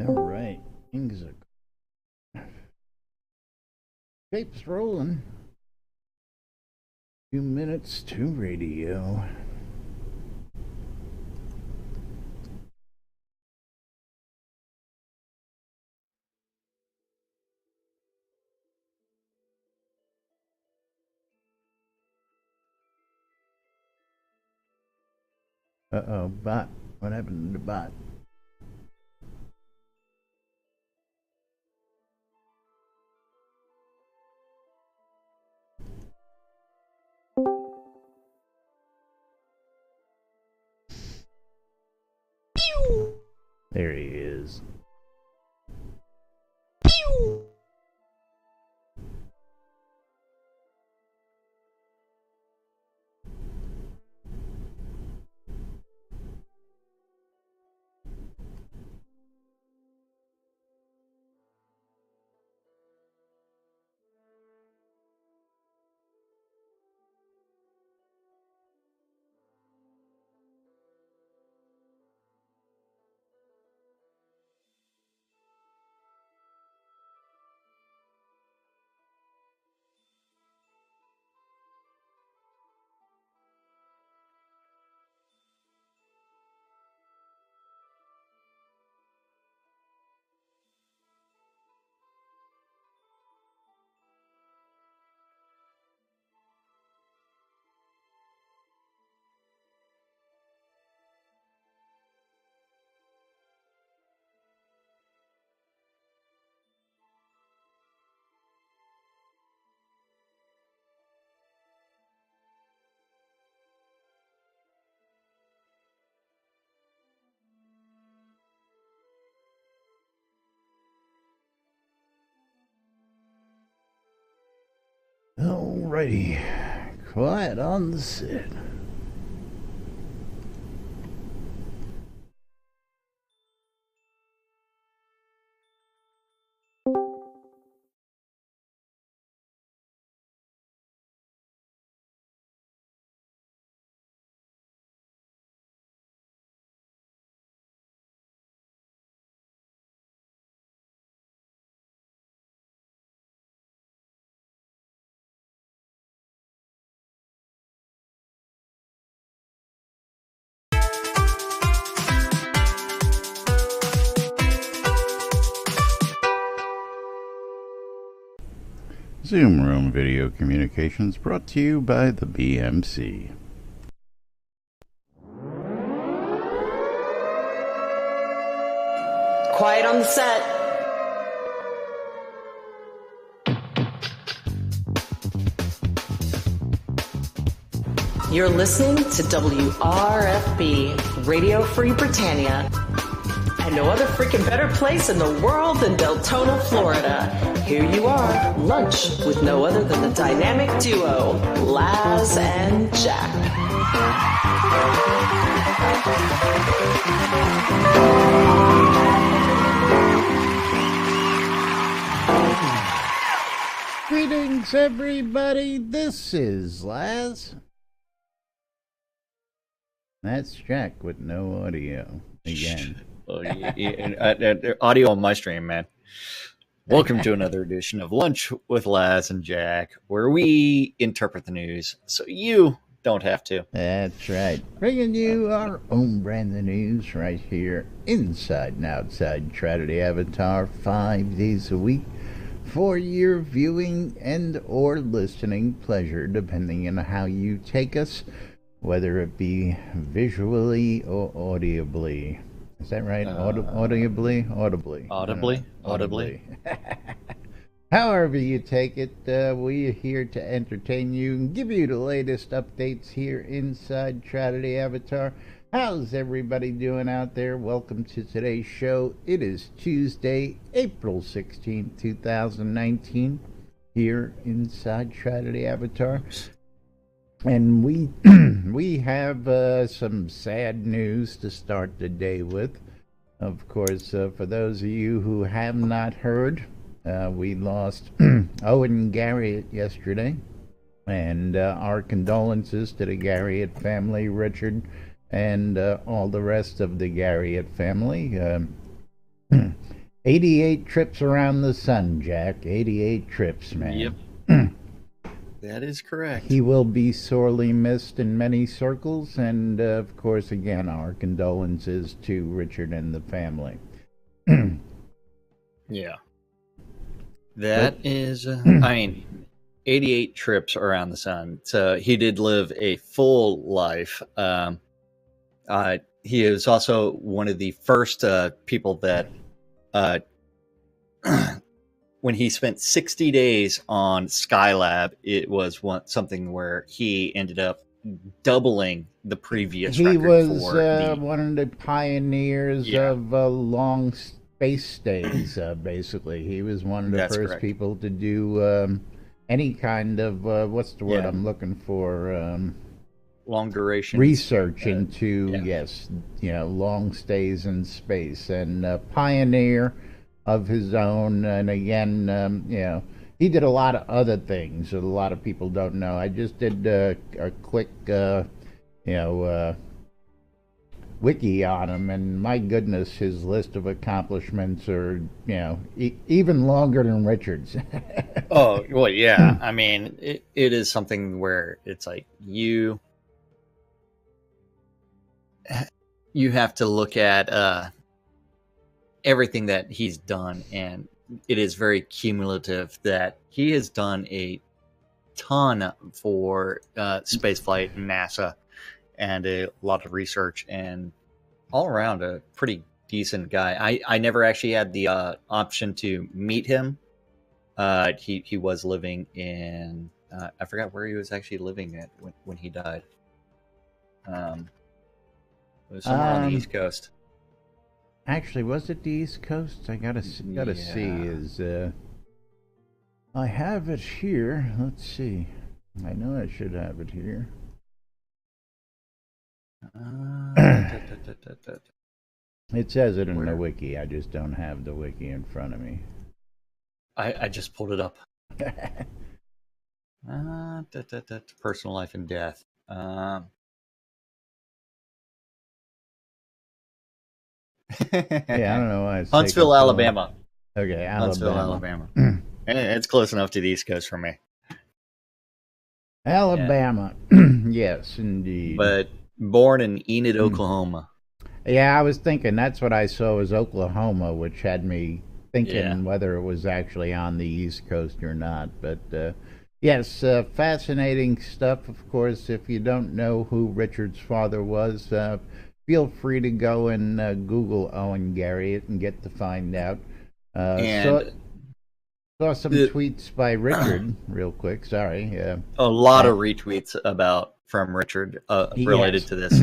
All right, things are tape's rolling. 2 minutes to radio. Uh-oh, bot. What happened to the bot? There he is. Alrighty. Quiet on the set. Zoom Room Video Communications brought to you by the BMC. Quiet on the set. You're listening to WRFB, Radio Free Britannia, and no other freaking better place in the world than Deltona, Florida. Here you are, lunch with no other than the dynamic duo, Laz and Jack. Greetings, everybody. This is Laz. That's Jack with no audio again. Audio on my stream, man. Welcome to another edition of Lunch with Laz and Jack, where we interpret the news so you don't have to. That's right. Bringing you our own brand of news right here, inside and outside Tragedy Avatar, 5 days a week for your viewing and or listening pleasure, depending on how you take us, whether it be visually or audibly. Is that right? Audibly? Audibly. However you take it, we are here to entertain you and give you the latest updates here inside Tragedy Avatar. How's everybody doing out there? Welcome to today's show. It is Tuesday, April 16th, 2019, here inside Tragedy Avatar. And we have some sad news to start the day with. Of course, for those of you who have not heard, we lost Owen Garriott yesterday. And our condolences to the Garriott family, Richard, and all the rest of the Garriott family. 88 trips around the sun, Jack. 88 trips, man. Yep. That is correct. He will be sorely missed in many circles, and of course, again, our condolences to Richard and the family. Yeah. That is, I mean, 88 trips around the sun. So he did live a full life. He is also one of the first people that, when he spent 60 days on Skylab, it was something where he ended up doubling the previous He record. was For one of the pioneers of long space stays, basically. He was one of the first people to do any kind of, what's the word I'm looking for? Long duration research into, long stays in space, and pioneer of his own. And again, he did a lot of other things that a lot of people don't know. I just did a quick, wiki on him, and my goodness, his list of accomplishments are, even longer than Richard's. Oh, well, yeah. I mean, it is something where it's like you have to look at everything that he's done, and it is very cumulative that he has done a ton for spaceflight and NASA, and a lot of research, and all around a pretty decent guy. I never actually had the option to meet him. He was living in I forgot where he was actually living at when he died. It was somewhere on the East Coast. Actually, was it the East Coast? I gotta see. I have it here. Let's see. I know I should have it here. It says it in the wiki. I just don't have the wiki in front of me. I just pulled it up. Personal life and death. Yeah, I don't know why. Huntsville, Alabama. Okay, Huntsville, Alabama. It's close enough to the East Coast for me. Alabama. Yes, indeed. But born in Enid, Oklahoma. Yeah, I was thinking that's what I saw was Oklahoma, which had me thinking whether it was actually on the East Coast or not. But yes, fascinating stuff. Of course, if you don't know who Richard's father was, feel free to go and Google Owen Garriott and get to find out. Saw some tweets by Richard real quick. Sorry. A lot of retweets from Richard related to this.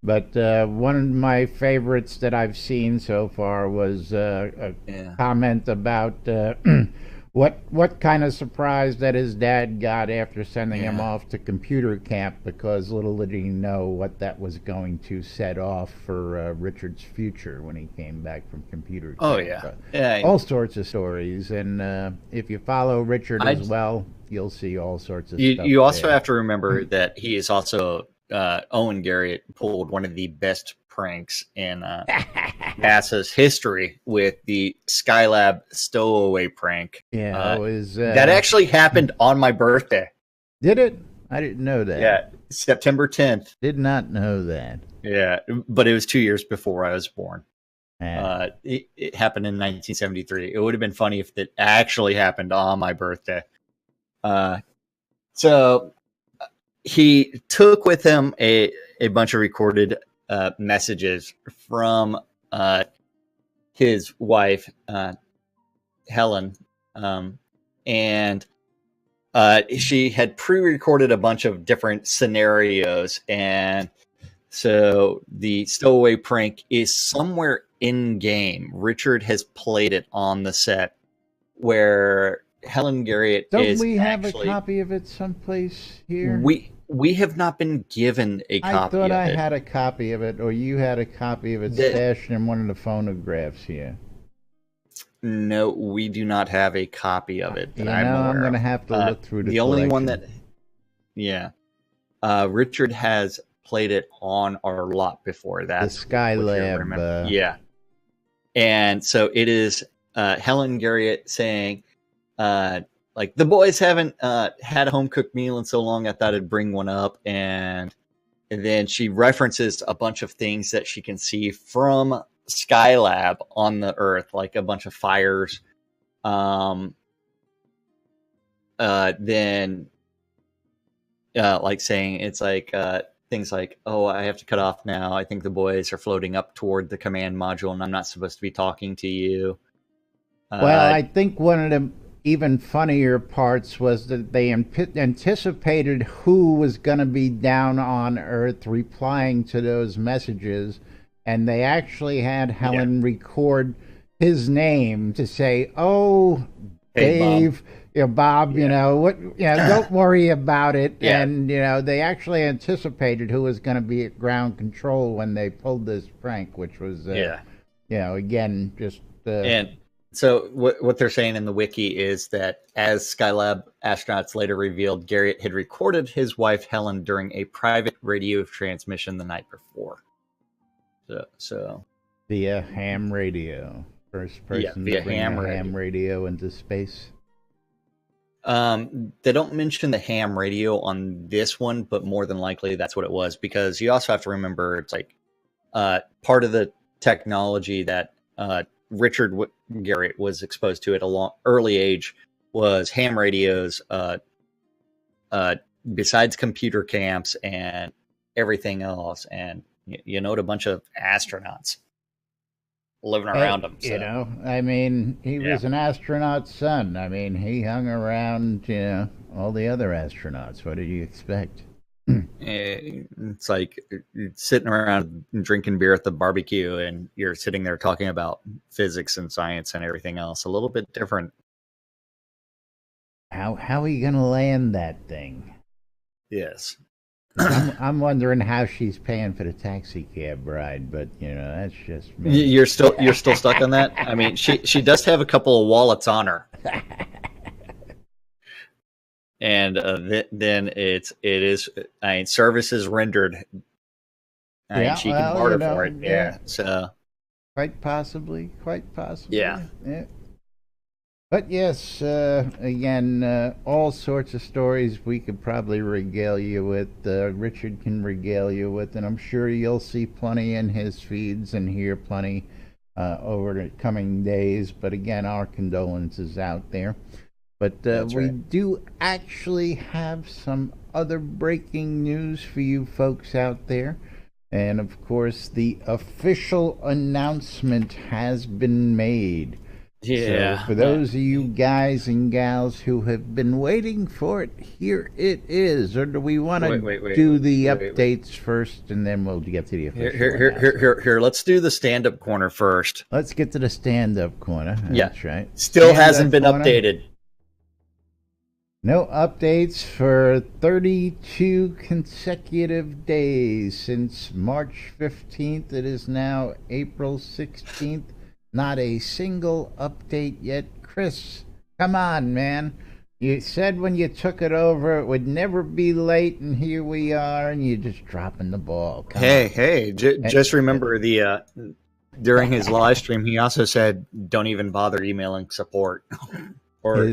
But one of my favorites that I've seen so far was a comment about what kind of surprise that his dad got after sending him off to computer camp, because little did he know what that was going to set off for Richard's future when he came back from computer camp. Oh, yeah. All sorts of stories. And if you follow Richard as well, you'll see all sorts of stuff. You also have to remember that he is also, Owen Garriott pulled one of the best pranks in NASA's history with the Skylab stowaway prank. Yeah, that actually happened on my birthday. Did it? I didn't know that. Yeah, September 10th. Did not know that. Yeah, but it was 2 years before I was born. It happened in 1973. It would have been funny if it actually happened on my birthday. So he took with him a bunch of recorded messages from his wife, Helen, and she had pre-recorded a bunch of different scenarios, and so the stowaway prank is somewhere in game. Richard has played it on the set where Helen Garriott Don't we have a copy of it someplace here? We have not been given a copy of it. I thought I had a copy of it, or you had a copy of it stashed in one of the phonographs here. No, we do not have a copy of it. I'm going to have to look through the only one that... Yeah. Richard has played it on our lot before that. The Skylab. Yeah. And so it is Helen Garriott saying, like, the boys haven't had a home cooked meal in so long, I thought I'd bring one up. And then she references a bunch of things that she can see from Skylab on the Earth, like a bunch of fires. Then like saying it's like things like, oh, I have to cut off now. I think the boys are floating up toward the command module and I'm not supposed to be talking to you. Well, I think one of the even funnier parts was that they anticipated who was going to be down on Earth replying to those messages, and they actually had Helen record his name to say, "Oh, Hey, Dave, Bob, you know what? Don't worry about it." And they actually anticipated who was going to be at ground control when they pulled this prank, which was, again, just and. So what they're saying in the wiki is that, as Skylab astronauts later revealed, Garriott had recorded his wife Helen during a private radio transmission the night before. So via ham radio, first person to bring ham radio into space. They don't mention the ham radio on this one, but more than likely that's what it was, because you also have to remember it's like part of the technology that Richard Garriott was exposed to at a early age was ham radios, besides computer camps and everything else. And a bunch of astronauts living around him. So. I mean, he was an astronaut's son. I mean, he hung around, all the other astronauts. What did you expect? It's like sitting around drinking beer at the barbecue and you're sitting there talking about physics and science and everything else. A little bit different. How are you gonna land that thing? Yes. I'm wondering how she's paying for the taxi cab ride, but that's just me. You're still stuck on that? I mean, she does have a couple of wallets on her. And then it is. I mean, services rendered. She can barter for it. Yeah. So quite possibly. Yeah. But yes, again, all sorts of stories we could probably regale you with. Richard can regale you with, and I'm sure you'll see plenty in his feeds and hear plenty over the coming days. But again, our condolences out there. But we do actually have some other breaking news for you folks out there. And of course, the official announcement has been made. Yeah. So for those of you guys and gals who have been waiting for it, here it is. Or do we want to do the updates first, and then we'll get to the official Here, let's do the stand-up corner first. Let's get to the stand-up corner. That's right. Still hasn't been updated. No updates for 32 consecutive days since March 15th. It is now April 16th. Not a single update yet. Chris, come on, man. You said when you took it over it would never be late, and here we are, and you're just dropping the ball. Just remember during his live stream, he also said, don't even bother emailing support. Or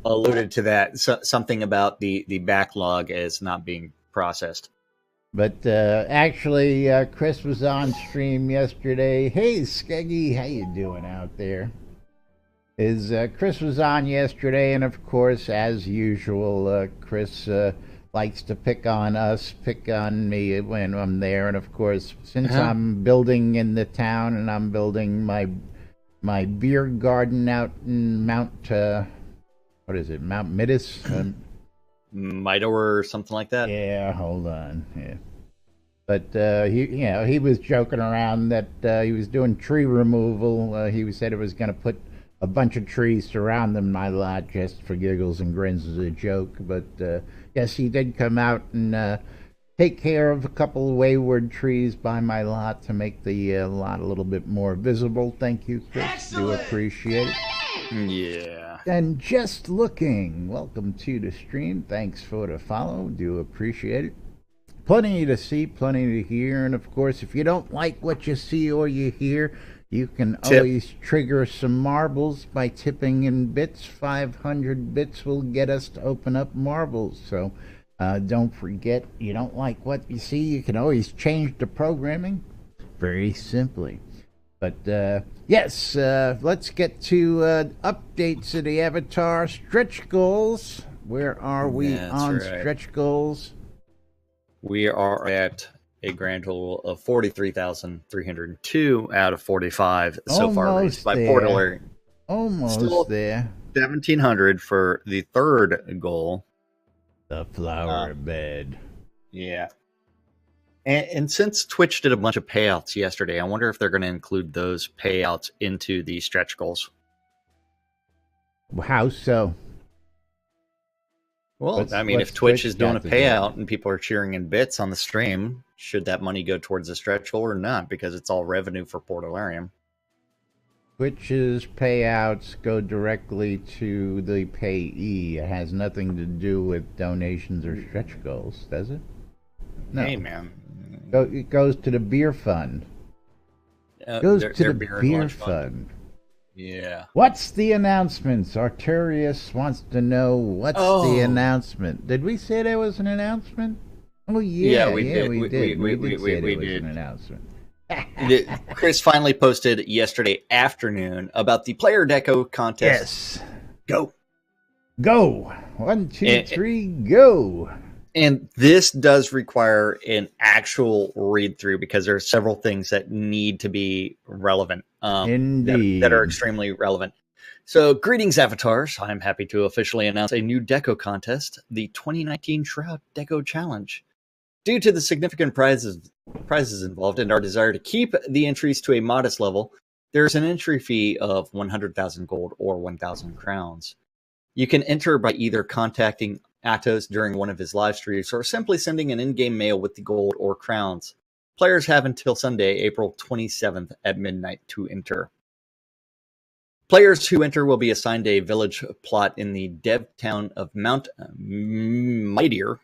alluded to that, something about the backlog as not being processed. But actually, Chris was on stream yesterday. Hey, Skeggy, how you doing out there? Chris was on yesterday, and of course, as usual, Chris likes to pick on me when I'm there. And of course, since I'm building in the town and I'm building my beer garden out in Mount Midas? Mido or something like that. Yeah, hold on. Yeah. But he was joking around that he was doing tree removal. He said it was going to put a bunch of trees surrounding my lot just for giggles and grins as a joke. But yes, he did come out and take care of a couple of wayward trees by my lot to make the lot a little bit more visible. Thank you, Chris. Excellent. Do appreciate it. Yeah. And just looking, welcome to the stream. Thanks for the follow. Do appreciate it. Plenty to see, plenty to hear. And of course, if you don't like what you see or you hear, You can Tip. always trigger some marbles by tipping in bits. 500 bits will get us to open up marbles. So don't forget, you don't like what you see, you can always change the programming very simply. But yes, let's get to updates of the Avatar stretch goals. Where are we on stretch goals? We are at a grand total of 43,302 out of 45 so far released by Portal. Almost Still there. 1,700 for the third goal. The flower bed. Yeah. And since Twitch did a bunch of payouts yesterday, I wonder if they're going to include those payouts into the stretch goals. How so? Well, if Twitch is doing a payout and people are cheering in bits on the stream, should that money go towards the stretch goal or not? Because it's all revenue for Portalarium. Twitch's payouts go directly to the payee. It has nothing to do with donations or stretch goals, does it? No. Hey, man. It goes to the beer fund. It goes to the beer fund. Yeah. What's the announcements? Arturius wants to know what's the announcement. Did we say there was an announcement? Oh, yeah. We did. We did say there was an announcement. Chris finally posted yesterday afternoon about the player deco contest. Yes. Go. 1, 2, 3, go. And this does require an actual read through because there are several things that need to be relevant. Indeed. That are extremely relevant. So, greetings, avatars. I'm happy to officially announce a new deco contest, the 2019 Shroud Deco Challenge. Due to the significant prizes involved and our desire to keep the entries to a modest level, there's an entry fee of 100,000 gold or 1,000 crowns. You can enter by either contacting Atos during one of his live streams or simply sending an in-game mail with the gold or crowns. Players have until Sunday, April 27th at midnight to enter. Players who enter will be assigned a village plot in the dev town of Mount Midir.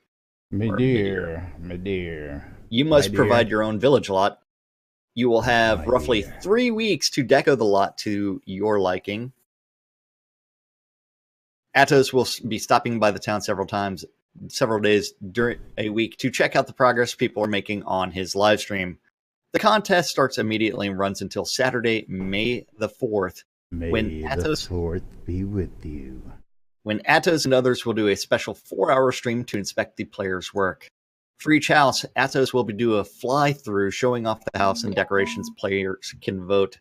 Midir. You must provide your own village lot. You will have roughly 3 weeks to deco the lot to your liking. Atos will be stopping by the town several days during a week to check out the progress people are making on his live stream. The contest starts immediately and runs until Saturday, May the 4th. May the 4th be with you. When Atos and others will do a special 4-hour stream to inspect the player's work. For each house, Atos will do a fly-through showing off the house and decorations players can vote.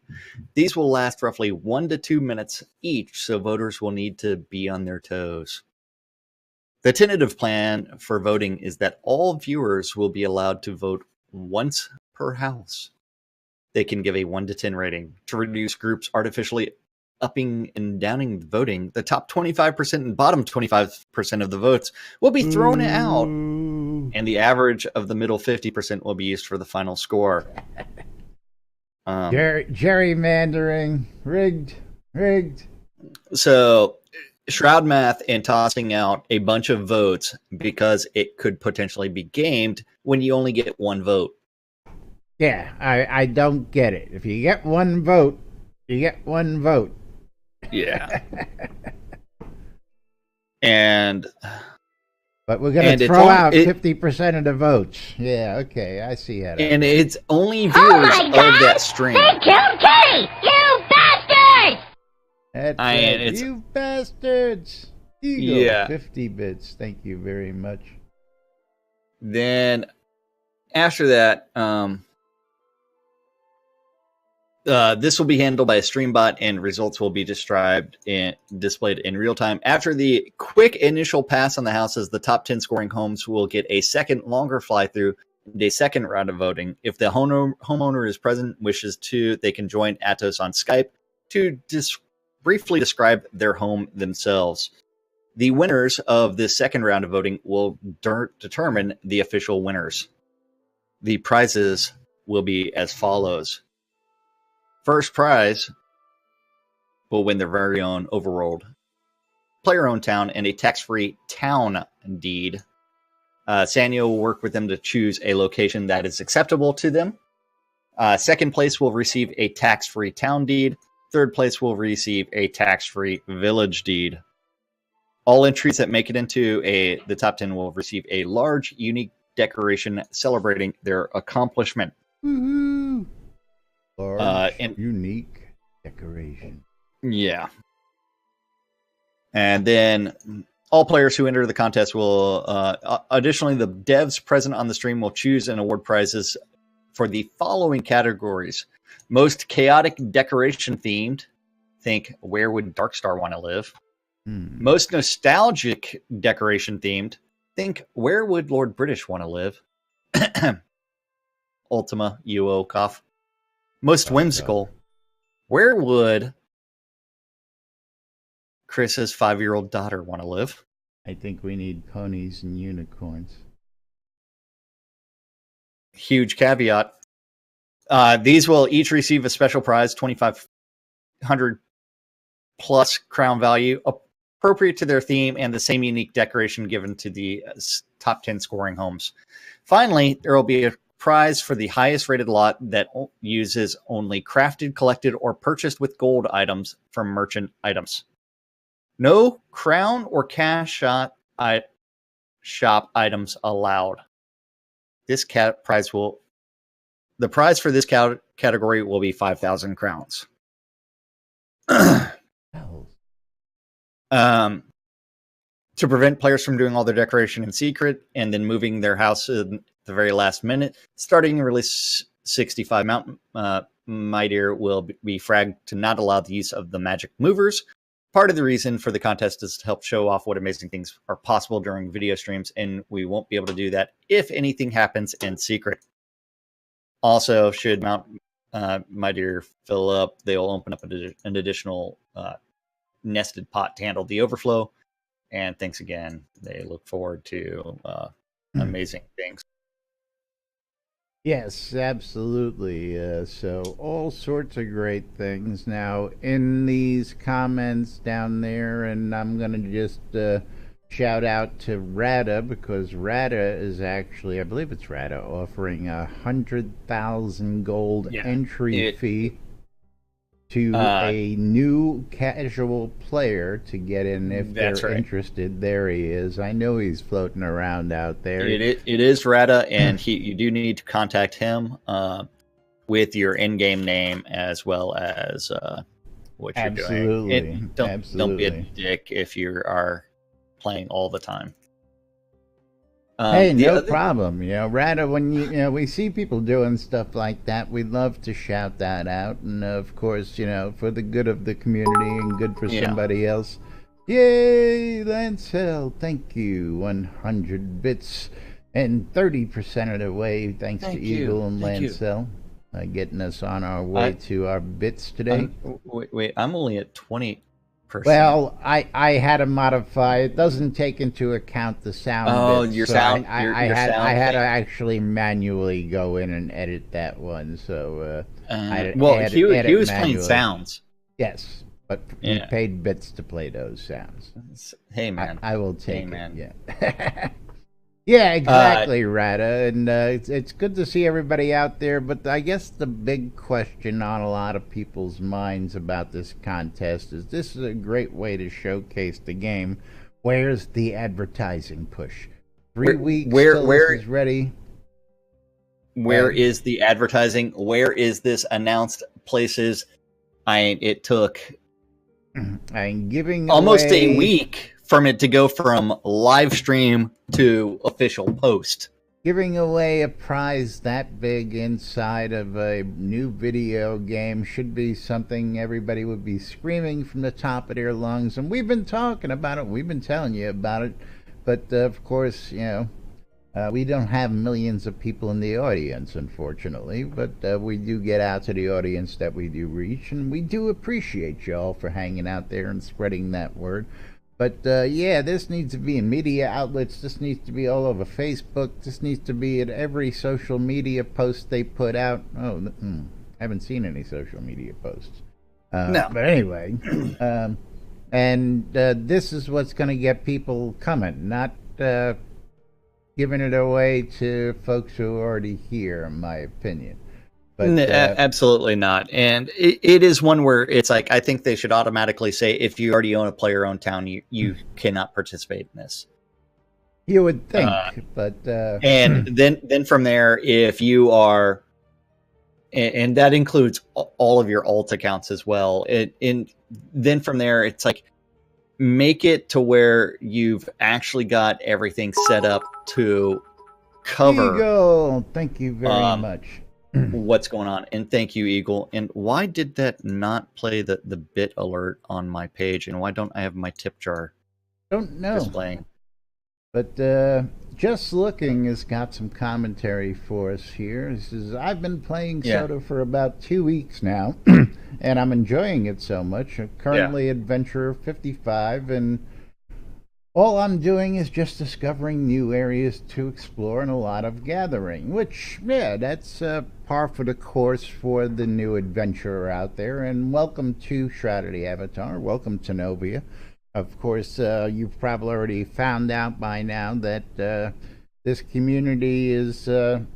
These will last roughly 1 to 2 minutes each, so voters will need to be on their toes. The tentative plan for voting is that all viewers will be allowed to vote once per house. They can give a 1 to 10 rating. To reduce groups artificially upping and downing the voting, the top 25% and bottom 25% of the votes will be thrown out, and the average of the middle 50% will be used for the final score. Gerrymandering. Rigged. So, Shroud math and tossing out a bunch of votes because it could potentially be gamed when you only get one vote. Yeah, I don't get it. If you get one vote, you get one vote. Yeah. But we're going to throw out 50% of the votes. Yeah, okay, I see that. And it's only viewers of that stream. They killed Kitty! You bastards! That's right. You bastards! Yeah. 50 bits. Thank you very much. Then, after that, this will be handled by a stream bot, and results will be displayed in real time. After the quick initial pass on the houses, the top 10 scoring homes will get a second longer fly-through and a second round of voting. If the homeowner is present, wishes to, they can join Atos on Skype to briefly describe their home themselves. The winners of this second round of voting will determine the official winners. The prizes will be as follows. First prize will win their very own overworld player-owned town and a tax-free town deed. Sanyo will work with them to choose a location that is acceptable to them. Second place will receive a tax-free town deed. Third place will receive a tax-free village deed. All entries that make it into the top 10 will receive a large, unique decoration celebrating their accomplishment. Woohoo! Large, and unique decoration. Yeah. And then all players who enter the contest will, additionally, the devs present on the stream will choose and award prizes for the following categories. Most chaotic decoration themed. Think, where would Darkstar want to live? Most nostalgic decoration themed. Think, where would Lord British want to live? Ultima, UO, cough. Most whimsical. Where would Chris's 5-year-old daughter want to live? I think we need ponies and unicorns. Huge caveat. These will each receive a special prize, 2,500 plus crown value, appropriate to their theme, and the same unique decoration given to the top 10 scoring homes. Finally, there will be a prize for the highest rated lot that uses only crafted, collected, or purchased with gold items from merchant items. No crown or cash shop items allowed. This prize the prize for this category will be 5,000 crowns. To prevent players from doing all their decoration in secret and then moving their house in the very last minute, starting in release 65 Mountain, My Dear will be fragged to not allow the use of the magic movers. Part of the reason for the contest is to help show off what amazing things are possible during video streams, and we won't be able to do that if anything happens in secret. Also, should My Dear fill up, they'll open up an additional nested pot to handle the overflow. And thanks again. They look forward to amazing things. Yes, absolutely. So all sorts of great things. Now, in these comments down there, and I'm going to just shout out to Rada, because Rada is actually, I believe it's Rada, offering 100,000 gold entry fee to a new casual player to get in if they're interested. There he is. I know he's floating around out there. It is Rada, and you do need to contact him with your in-game name as well as what you're doing. Don't be a dick if you are playing all the time. Hey, no problem. You know, Rada, when we see people doing stuff like that, we love to shout that out. And of course, for the good of the community and good for somebody else. Yay, Lancel, thank you. 100 bits and 30% of the way. Thanks to Eagle and Lancel. Getting us on our way to our bits today. Wait, I'm only at 20%. Well, I had to modify. It doesn't take into account the sound bits, your so sound. I had to actually manually go in and edit that one. So he was playing sounds. Yes, but he paid bits to play those sounds. Hey man, I will take it. Yeah. Yeah, exactly, Rada, and it's good to see everybody out there, but I guess the big question on a lot of people's minds about this contest is this is a great way to showcase the game. Where's the advertising push? 3 weeks till this is ready. Where is the advertising? Where is this announced places? It took I'm giving almost away... a week from it to go from live stream to official post. Giving away a prize that big inside of a new video game should be something everybody would be screaming from the top of their lungs. And we've been talking about it. We've been telling you about it. But, of course, we don't have millions of people in the audience, unfortunately. But we do get out to the audience that we do reach. And we do appreciate y'all for hanging out there and spreading that word. But, this needs to be in media outlets. This needs to be all over Facebook. This needs to be at every social media post they put out. I haven't seen any social media posts. No. But anyway, this is what's going to get people coming, not giving it away to folks who are already here, in my opinion. But Absolutely not. And it is one where it's like, I think they should automatically say, if you already own a player-owned town, you cannot participate in this. you would think, but and then from there, if you are, and that includes all of your alt accounts as well. Then from there, it's like, make it to where you've actually got everything set up to cover. Eagle, thank you very much. What's going on? And thank you, Eagle. And why did that not play the bit alert on my page? And why don't I have my tip jar? Don't know. Displaying? But Just Looking has got some commentary for us here. He says, I've been playing Soda for about 2 weeks now, and I'm enjoying it so much. I'm currently Adventurer 55, and all I'm doing is just discovering new areas to explore and a lot of gathering, which, that's par for the course for the new adventurer out there. And welcome to Shroud of the Avatar. Welcome to Novia. Of course, you've probably already found out by now that this community is an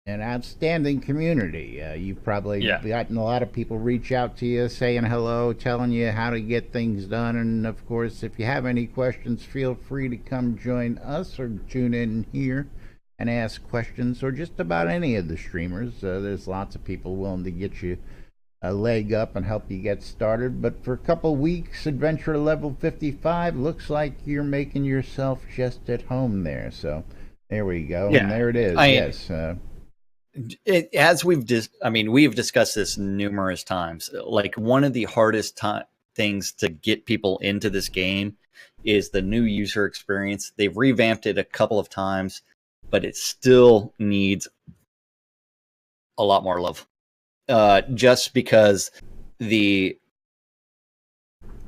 outstanding community. You've probably gotten a lot of people reach out to you, saying hello, telling you how to get things done. And, of course, if you have any questions, feel free to come join us or tune in here and ask questions, or just about any of the streamers. There's lots of people willing to get you a leg up and help you get started. But for a couple weeks, Adventure level 55, looks like you're making yourself just at home there. So there we go. And there it is. As we've discussed this numerous times, like, one of the hardest things to get people into this game is the new user experience. They've revamped it a couple of times, but it still needs a lot more love. Just because the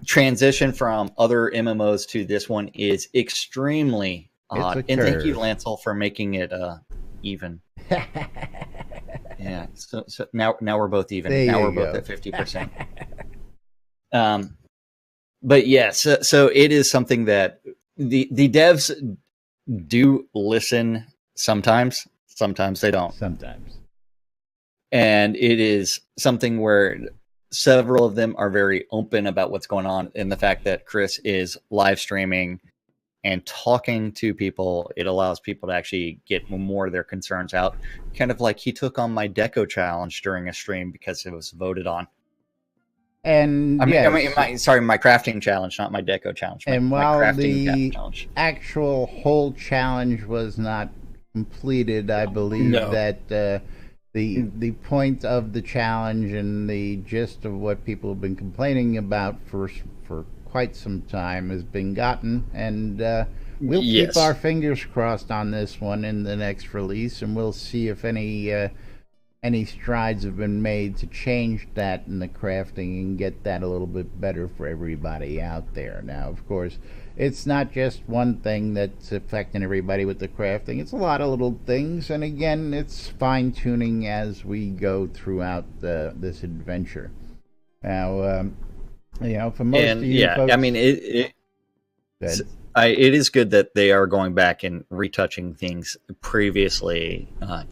transition from other MMOs to this one is extremely odd. And thank you, Lancel, for making it even. Yeah. So now we're both even. Now we're both at 50%. But yes, so it is something that the devs do listen sometimes. Sometimes they don't. Sometimes. And it is something where several of them are very open about what's going on. And the fact that Chris is live streaming and talking to people, it allows people to actually get more of their concerns out. Kind of like he took on my deco challenge during a stream because it was voted on. And my crafting challenge, not my deco challenge. And while the actual whole challenge was not completed, I believe that the point of the challenge and the gist of what people have been complaining about for quite some time has been gotten, and we'll keep our fingers crossed on this one in the next release, and we'll see if any strides have been made to change that in the crafting and get that a little bit better for everybody out there. Now, of course, it's not just one thing that's affecting everybody with the crafting. It's a lot of little things, and again, it's fine-tuning as we go throughout this adventure. Now, for most of you folks... it is good that they are going back and retouching things previously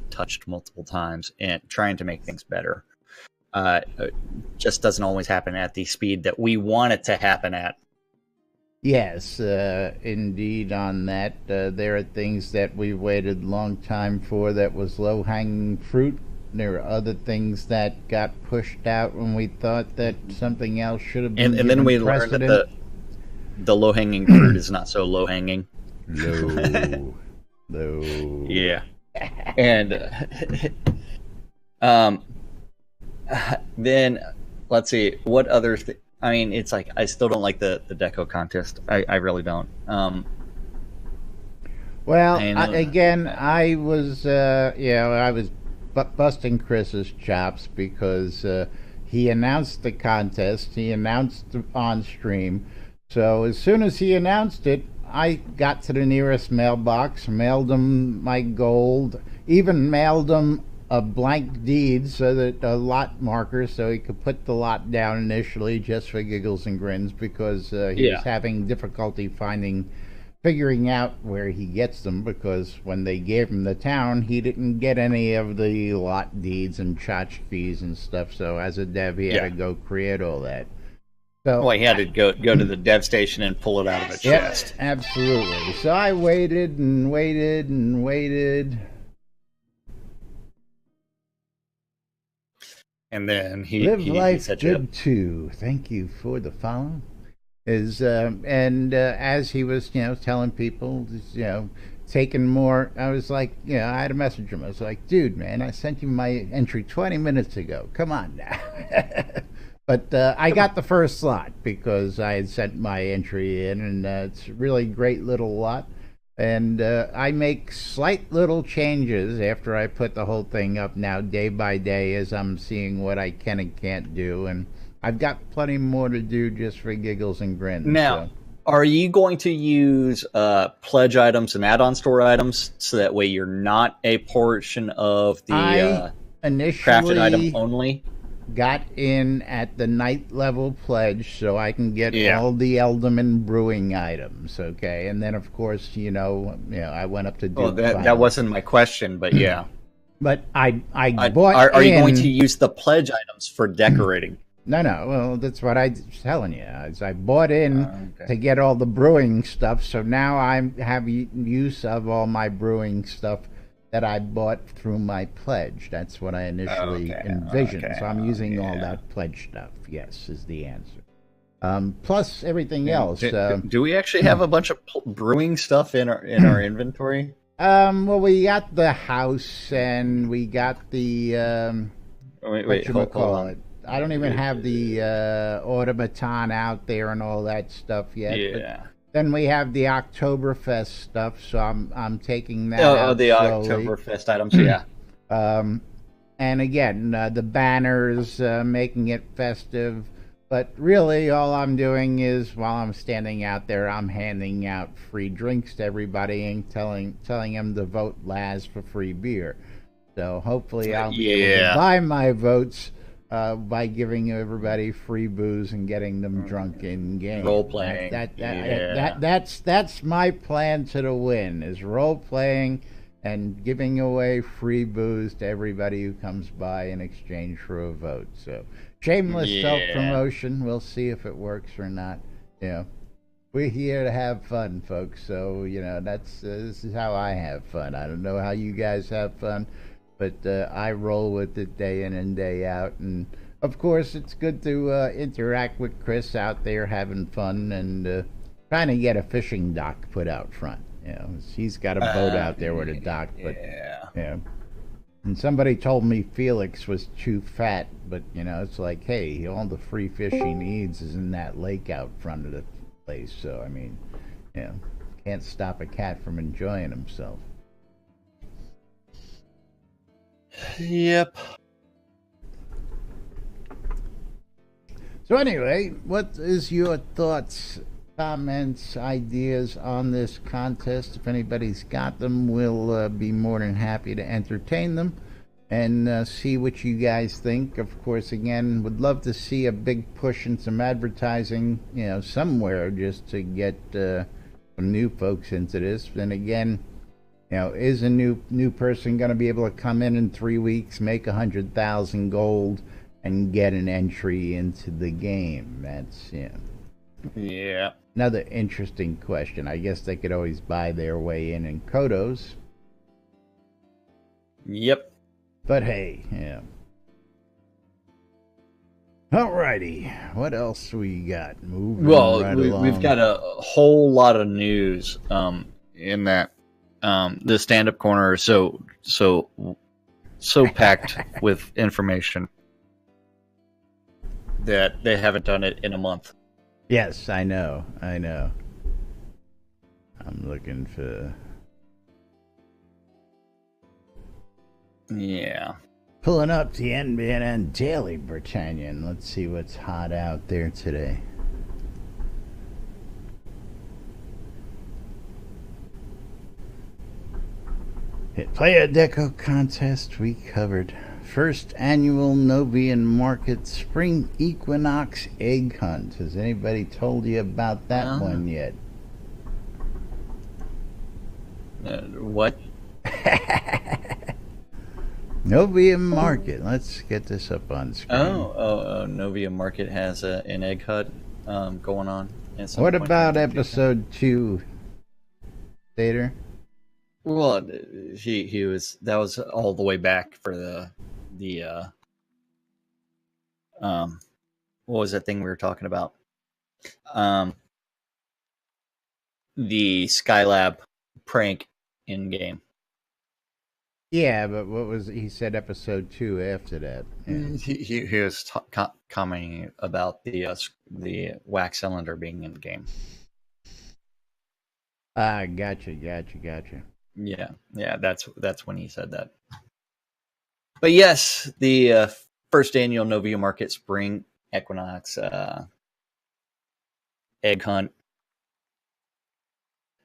touched multiple times and trying to make things better. Just doesn't always happen at the speed that we want it to happen at. Yes, indeed on that. There are things that we waited a long time for that was low-hanging fruit. There are other things that got pushed out when we thought that something else should have been and then we learned that the low-hanging fruit is not so low-hanging. No. Yeah. And then, let's see, what other... it's like, I still don't like the deco contest. I really don't. I was busting Chris's chops because he announced the contest. He announced on stream. So as soon as he announced it, I got to the nearest mailbox, mailed him my gold, even mailed him a blank deed, so that a lot marker, so he could put the lot down initially just for giggles and grins, because he was having difficulty finding figuring out where he gets them, because when they gave him the town, he didn't get any of the lot deeds and tchotchkes and stuff. So as a dev, he had to go create all that. So, well, he had to go to the dev station and pull it out of a chest. Absolutely. So I waited and waited and waited. And then he Live Life Good too. Thank you for the follow. As he was, telling people, taking more, I was like, I had to message him. I was like, dude, man, I sent you my entry 20 minutes ago. Come on now. But I got the first slot because I had sent my entry in, and it's a really great little lot. And I make slight little changes after I put the whole thing up now, day by day, as I'm seeing what I can and can't do. And I've got plenty more to do just for giggles and grins. Now, are you going to use pledge items and add-on store items so that way you're not a portion of the crafted item only? Got in at the night level pledge so I can get all the Elderman brewing items, okay? And then, of course, I went up to do that wasn't my question, but yeah. But I bought Are you going to use the pledge items for decorating? No. Well, that's what I was telling you. I bought in to get all the brewing stuff, so now I have use of all my brewing stuff that I bought through my pledge. That's what I initially envisioned. So I'm using all that pledge stuff. Yes, is the answer. Plus everything else. Do we actually have a bunch of brewing stuff in our inventory? Well, we got the house and we got the hold on. I don't even have the automaton out there and all that stuff yet. Yeah. But then we have the Oktoberfest stuff, so I'm taking that out the slowly. Oktoberfest items, yeah. And again, the banners, making it festive. But really, all I'm doing is, while I'm standing out there, I'm handing out free drinks to everybody and telling them to vote Laz for free beer. So hopefully I'll be able to buy my votes by giving everybody free booze and getting them drunk in game. Role playing. That's my plan to the win, is role playing and giving away free booze to everybody who comes by in exchange for a vote. So shameless self-promotion. We'll see if it works or not. We're here to have fun, folks. So this is how I have fun. I don't know how you guys have fun, but I roll with it day in and day out. And of course, it's good to interact with Chris out there having fun and trying to get a fishing dock put out front. He's got a boat out there with a dock, but and somebody told me Felix was too fat, but it's like, hey, all the free fish he needs is in that lake out front of the place. So I mean, can't stop a cat from enjoying himself. Yep. So anyway, what is your thoughts, comments, ideas on this contest? If anybody's got them, we'll be more than happy to entertain them and see what you guys think. Of course, again, would love to see a big push in some advertising, somewhere, just to get some new folks into this. And again, is a new person going to be able to come in 3 weeks, make 100,000 gold, and get an entry into the game? That's another interesting question. I guess they could always buy their way in Kodos. Yep. But hey, Alrighty, what else we got? Moving along. We've got a whole lot of news in that the stand-up corner is so packed with information that they haven't done it in a month. Yes, I know. I'm looking for... Yeah. Pulling up the NBNN Daily Britannian. Let's see what's hot out there today. Player Deco Contest we covered. First annual Novia Market Spring Equinox Egg Hunt. Has anybody told you about that one yet? What? Novia Market. Let's get this up on screen. Novia Market has an egg hunt going on. What about episode 2, Stater? Well, he was, that was all the way back for the what was that thing we were talking about? The Skylab prank in game. Yeah, but what was he said episode 2 after that? Yeah. He was commenting about the wax cylinder being in game. Gotcha. Yeah, that's when he said that. But yes, the first annual Novia Market Spring Equinox Egg Hunt,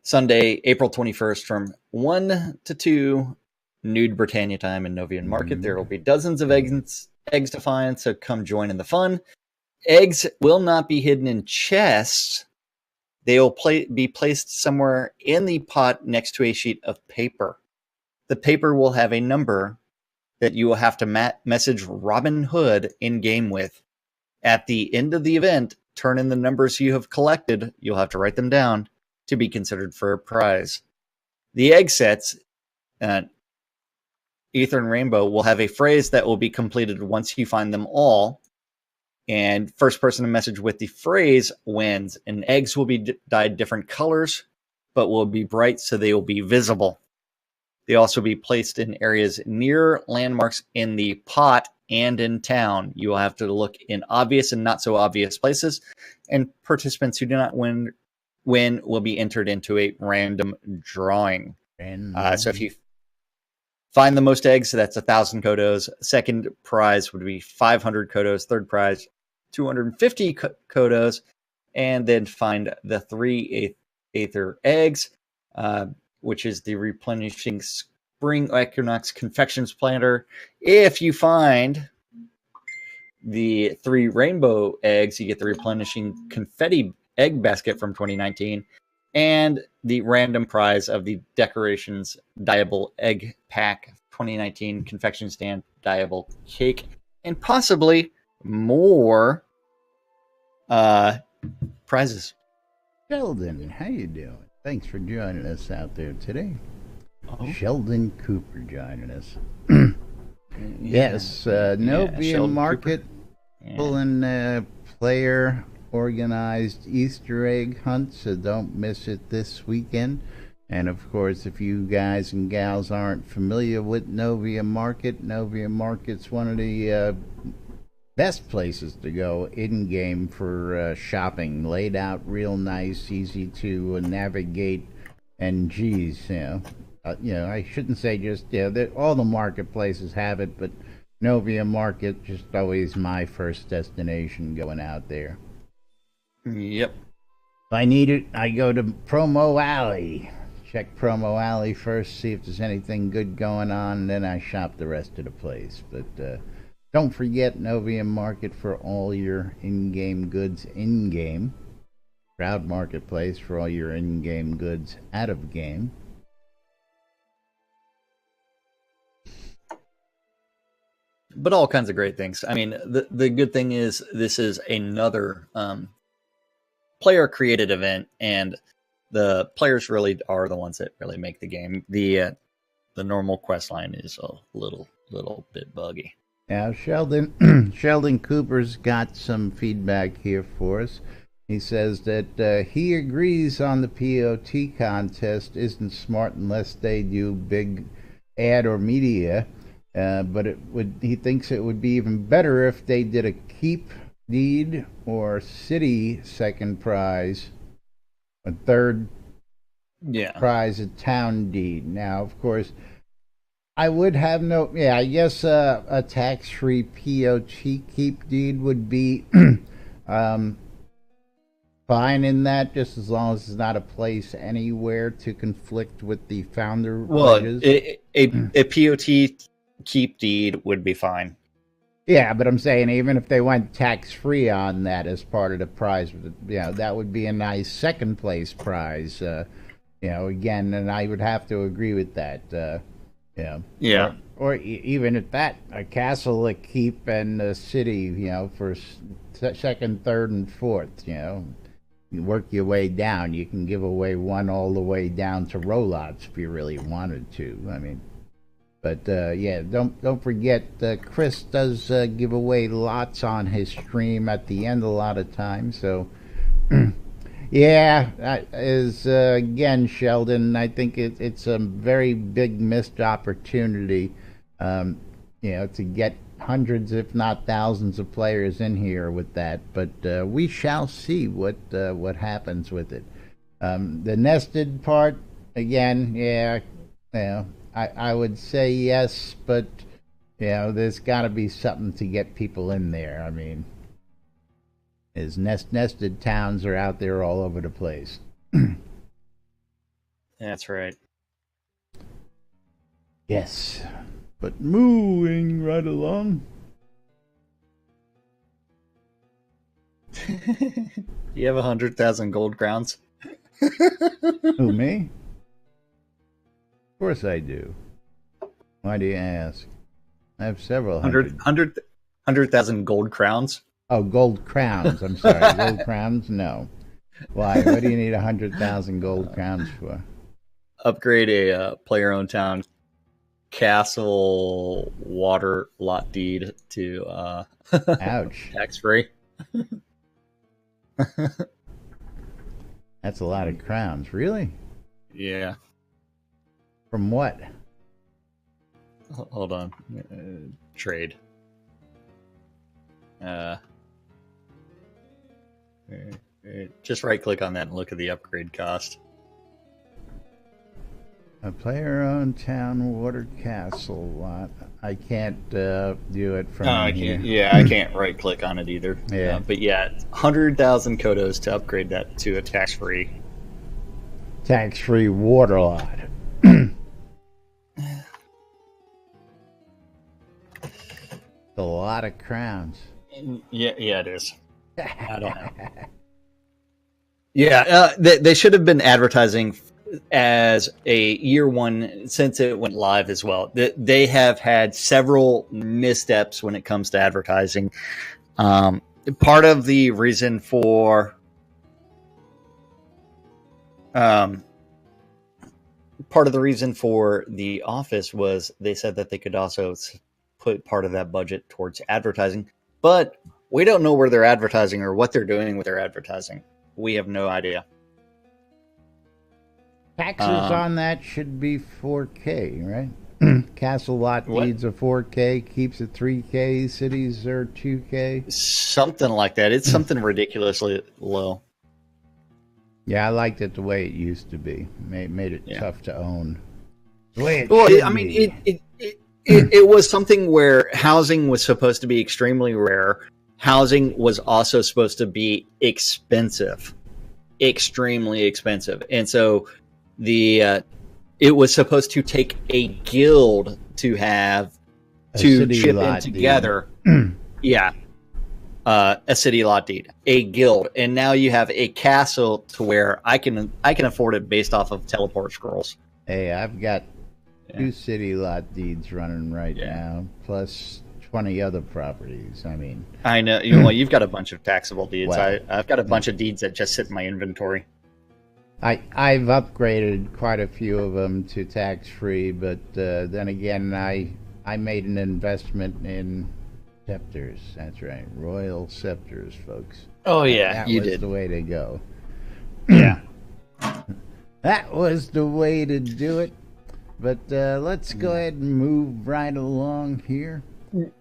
Sunday, April 21st from 1 to 2 Nude Britannia time in Novia Market. There will be dozens of eggs to find, so come join in the fun. Eggs will not be hidden in chests. They will be placed somewhere in the pot next to a sheet of paper. The paper will have a number that you will have to message Robin Hood in-game with. At the end of the event, turn in the numbers you have collected. You'll have to write them down to be considered for a prize. The egg sets, Ether and Rainbow, will have a phrase that will be completed once you find them all. And first person to message with the phrase wins. And eggs will be dyed different colors, but will be bright so they will be visible. They also be placed in areas near landmarks in the pot and in town. You will have to look in obvious and not so obvious places. And participants who do not win will be entered into a random drawing. So if you find the most eggs, so that's 1,000 kodos. Second prize would be 500 kodos. Third prize, 250 kodos. And then find the 3 Aether eggs, which is the replenishing Spring Equinox Confections Planter. If you find the 3 rainbow eggs, you get the replenishing Confetti Egg Basket from 2019. And the random prize of the Decorations Dyeable Egg Pack 2019 Confection Stand Dyeable Cake, and possibly more prizes. Sheldon, how you doing? Thanks for joining us out there today. Sheldon Cooper joining us. Yes, Novia Market pulling player organized Easter egg hunt, so don't miss it this weekend. And of course, if you guys and gals aren't familiar with Novia Market's one of the best places to go in-game for shopping. Laid out real nice, easy to navigate, and geez, I shouldn't say just, all the marketplaces have it, but Novia Market just always my first destination going out there. Yep. If I need it, I go to Promo Alley. Check Promo Alley first, see if there's anything good going on, and then I shop the rest of the place. But don't forget Novia Market for all your in-game goods in-game. Shroud Marketplace for all your in-game goods out of game. But all kinds of great things. I mean, the good thing is this is another player-created event, and the players really are the ones that really make the game. The normal quest line is a little bit buggy. Now, Sheldon Cooper's got some feedback here for us. He says that he agrees on the POT contest isn't smart unless they do big ad or media, but he thinks it would be even better if they did a keep deed or city second prize, a third prize a town deed. Now, of course, I would have I guess a tax-free POT keep deed would be fine in that, just as long as it's not a place anywhere to conflict with the founder. Well, a POT keep deed would be fine. Yeah, but I'm saying even if they went tax-free on that as part of the prize, that would be a nice second place prize. Again, and I would have to agree with that. Yeah. Or even at that, a castle, a keep, and a city, for second, third, and fourth, You work your way down. You can give away one all the way down to rollouts if you really wanted to. I mean, but don't forget, Chris does give away lots on his stream at the end a lot of times. So, yeah, that is again, Sheldon. I think it's a very big missed opportunity. To get hundreds, if not thousands, of players in here with that. But we shall see what happens with it. The nested part, again, I would say yes, but there's got to be something to get people in there. I mean, as nested towns are out there all over the place. That's right. Yes. But moving right along. You have 100,000 gold crowns? Who, me? Of course I do. Why do you ask? I have several 100,000 gold crowns? Oh, gold crowns. I'm sorry. Gold crowns? No. Why? What do you need 100,000 gold crowns for? Upgrade a player-owned town castle water lot deed to ouch, tax-free. That's a lot of crowns. Really? Yeah. From what? Hold on. Trade. Just right click on that and look at the upgrade cost. A player-owned town water castle lot. I can't do it from here. Yeah, I can't right-click on it either. Yeah. But yeah, 100,000 kodos to upgrade that to a tax-free. Tax-free water lot. A lot of crowns. Yeah, it is. I don't know. Yeah, they should have been advertising as a year one since it went live as well. They have had several missteps when it comes to advertising. Part of the reason for the office was they said that they could also put part of that budget towards advertising, but we don't know where they're advertising or what they're doing with their advertising. We have no idea. Taxes on that should be 4K, right? Castle lot deeds are 4K, keeps it 3K, cities are 2K. Something like that. It's something ridiculously low. Yeah, I liked it the way it used to be. Made it tough to own. The way it it was something where housing was supposed to be extremely rare. Housing was also supposed to be expensive, extremely expensive, and so it was supposed to take a guild to have to chip in together. Yeah, a city lot deed, a guild, and now you have a castle to where I can afford it based off of teleport scrolls. Hey, I've got 2 city lot deeds running right now, plus 20 other properties. I mean, I know you've got a bunch of taxable deeds. Well, I've got a bunch of deeds that just sit in my inventory. I've upgraded quite a few of them to tax-free, but then again, I made an investment in scepters. That's right, royal scepters, folks. Oh yeah, that you was did. The way to go. Yeah, that was the way to do it. But let's go ahead and move right along here. Well,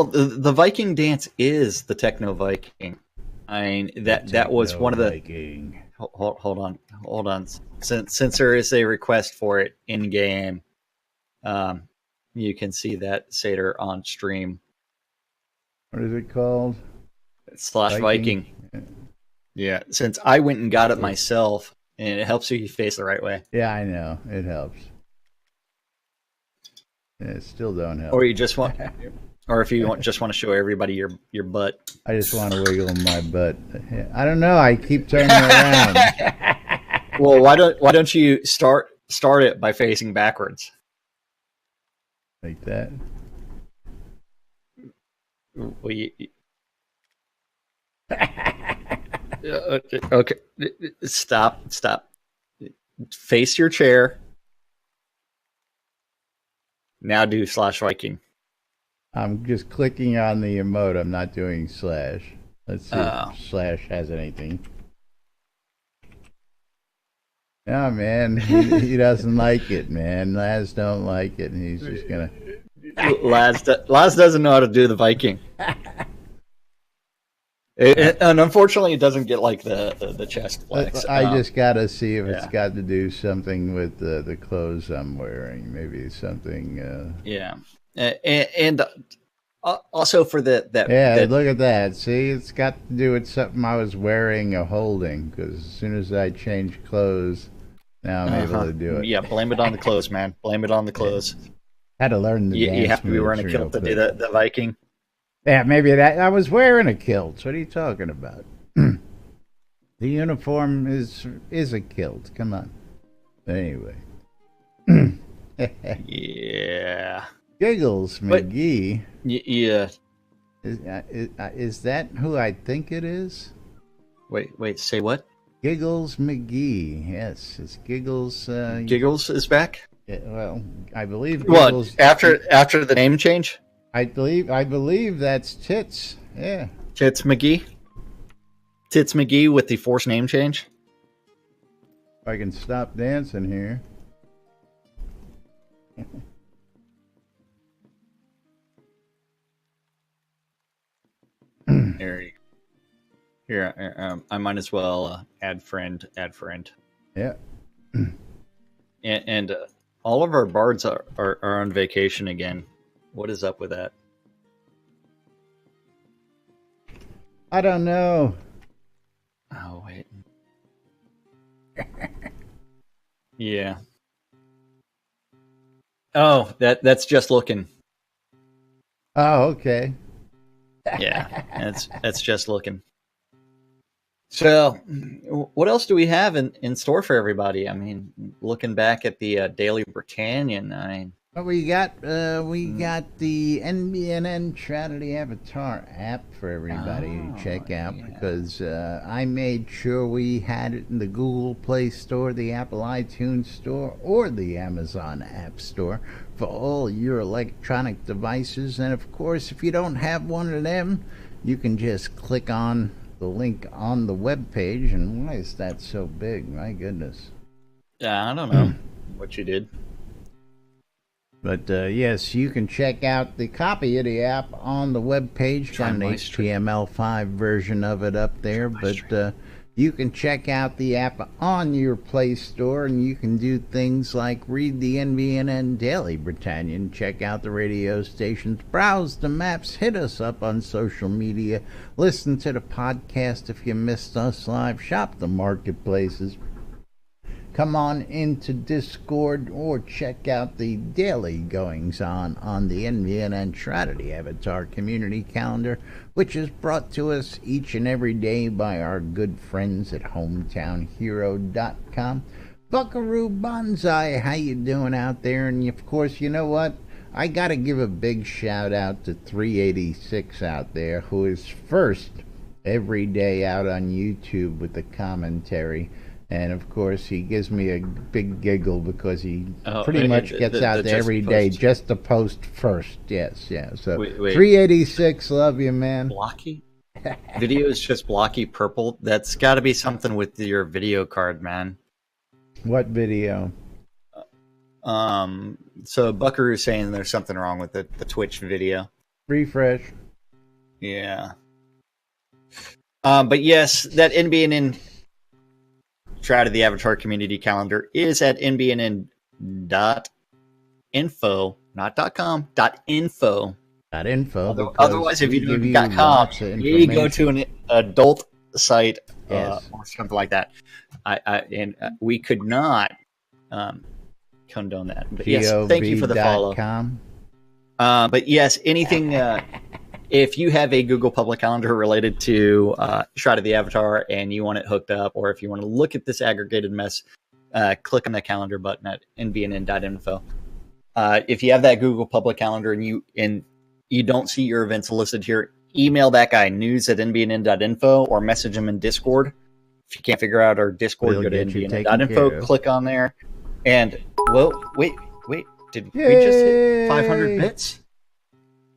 the Viking dance is the Techno Viking. I mean, that was one of the Viking. Hold on. Since there is a request for it in game, you can see that Satyr on stream. What is it called? /Viking. Yeah, since I went and got it myself, and it helps you face the right way. Yeah, I know. It helps. Yeah, it still don't help. Or you just want, or if you just want to show everybody your butt. I just want to wiggle my butt. I don't know. I keep turning around. Well, why don't you start it by facing backwards? Like that. Well, okay. Stop. Face your chair. Now do /Viking. I'm just clicking on the emote. I'm not doing slash. Let's see if slash has anything. No, man. He doesn't like it, man. Laz don't like it, and he's just gonna... Laz doesn't know how to do the Viking. And unfortunately, it doesn't get like the chest flex. I just gotta see if it's got to do something with the clothes I'm wearing. Maybe something. Yeah, and also for that. Look at that. See, it's got to do with something I was wearing or holding. Because as soon as I change clothes, now I'm able to do it. Yeah, blame it on the clothes, man. Blame it on the clothes. Had to learn the dance. You have to be wearing a kilt to do the Viking. Yeah, maybe that. I was wearing a kilt. What are you talking about? The uniform is a kilt. Come on. Anyway. Yeah. Giggles McGee. Yeah. Is that who I think it is? Wait. Say what? Giggles McGee. Yes, it's Giggles. Giggles is back. Yeah, well, I believe. Giggles, What after the name change? I believe that's Tits. Yeah. Tits McGee. Tits McGee with the forced name change. If I can stop dancing here. Here, I might as well add friend. Yeah. And all of our bards are on vacation again. What is up with that? I don't know. Oh, wait. Yeah. Oh, that's just looking. Oh, okay. Yeah, that's just looking. So, what else do we have in store for everybody? I mean, looking back at the Daily Britannian, Well, we got the NBNN Tragedy Avatar app for everybody to check out because I made sure we had it in the Google Play Store, the Apple iTunes Store, or the Amazon App Store for all your electronic devices. And of course, if you don't have one of them, you can just click on the link on the web page. And why is that so big? My goodness. I don't know what you did. But yes, you can check out the copy of the app on the web page. Got an HTML5 version of it up there. But you can check out the app on your Play Store, and you can do things like read the NBNN Daily Britannian, check out the radio stations, browse the maps, hit us up on social media, listen to the podcast if you missed us live, shop the marketplaces. Come on into Discord or check out the daily goings-on the NBNN Tragedy Avatar community calendar, which is brought to us each and every day by our good friends at HometownHero.com. Buckaroo Banzai, how you doing out there? And of course, you know what? I got to give a big shout-out to 386 out there, who is first every day out on YouTube with the commentary. And, of course, he gives me a big giggle because he pretty much gets out there every day just to post first. Yes, yeah. So, wait. 386, love you, man. Blocky? Video is just blocky purple? That's got to be something with your video card, man. What video? So, Buckaroo's saying there's something wrong with the Twitch video. Refresh. Yeah. But, yes, that NBNN Shroud of the Avatar community calendar is at nbnn.info, not .com, .info. .info. Otherwise, if you do .com, you go to an adult site or something like that. And we could not condone that. But yes, thank you for the follow. But yes, anything if you have a Google public calendar related to Shroud of the Avatar and you want it hooked up, or if you want to look at this aggregated mess, click on the calendar button at nbnn.info. If you have that Google public calendar and you don't see your events listed here, email that guy, news@nbnn.info, or message him in Discord. If you can't figure out our Discord, go to nbnn.info, click on there. And, wait. Did we just hit 500 bits?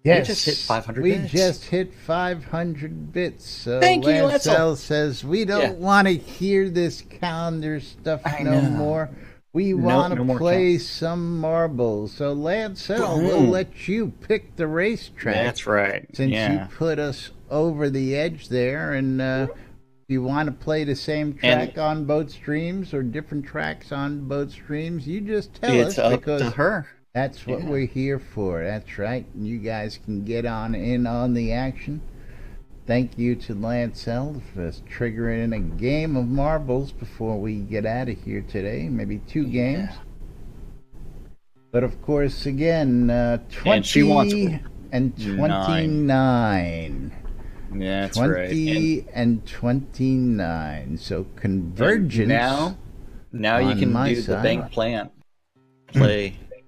Yes. We just hit 500 we bits. just hit 500 bits. So Thank you, Lancel says, we don't want to hear this calendar stuff no more. We want to play some marbles. So Lancel, we'll let you pick the racetrack. That's right. Since you put us over the edge there. And if you want to play the same track on both streams or different tracks on both streams, you just tell us. It's up because to her. That's what we're here for. That's right. You guys can get in on the action. Thank you to Lancel for triggering a game of marbles before we get out of here today. Maybe 2 games. But of course, again, 20 and 29. Yeah, that's 20 right. and 29. So convergence. Now you can do the bank plan.